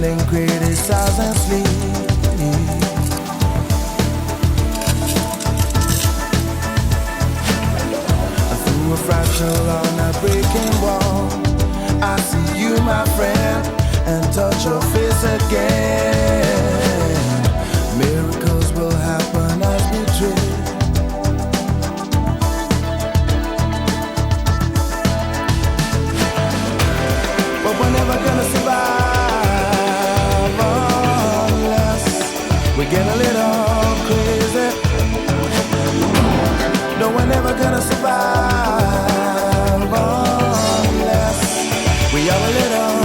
feeling criticized and sleep. Through a fracture on a breaking wall, I see you, my friend, and touch your face again. Miracles will happen as we drift. But we're never gonna survive unless we get a little crazy. No, we're never gonna survive unless we are a little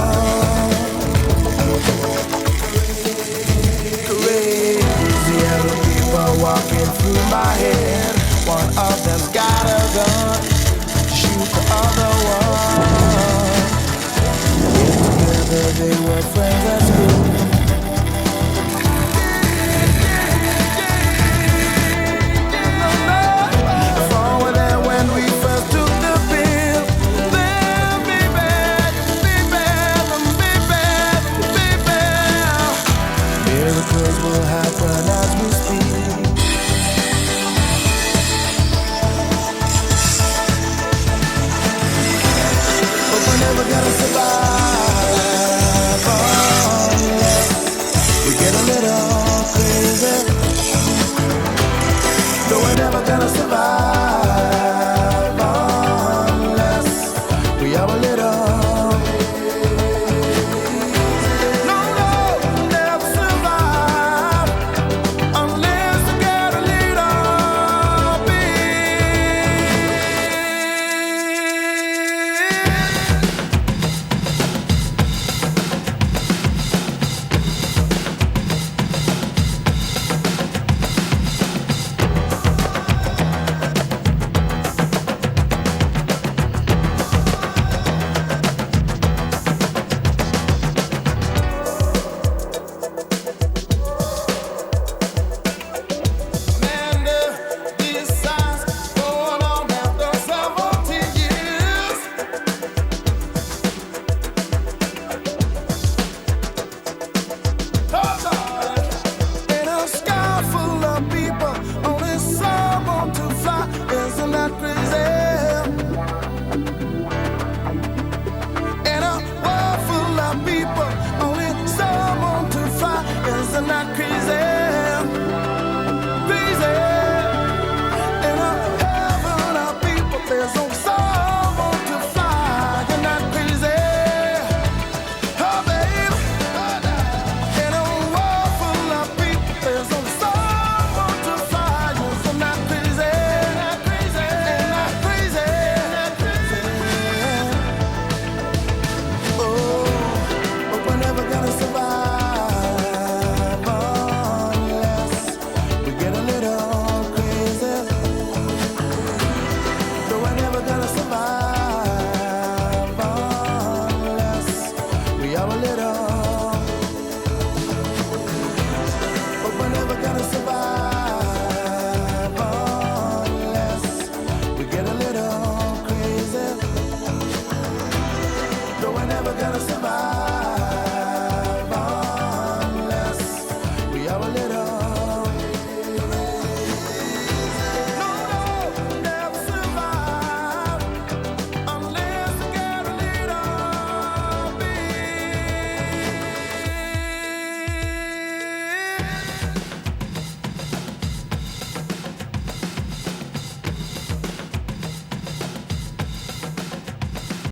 crazy. Other people walking through my head. One of them's got a gun to shoot the other one. Together they were friends at school. Forward there when we first took the pill. Then baby, miracles will happen as we speak. But we're never gonna survive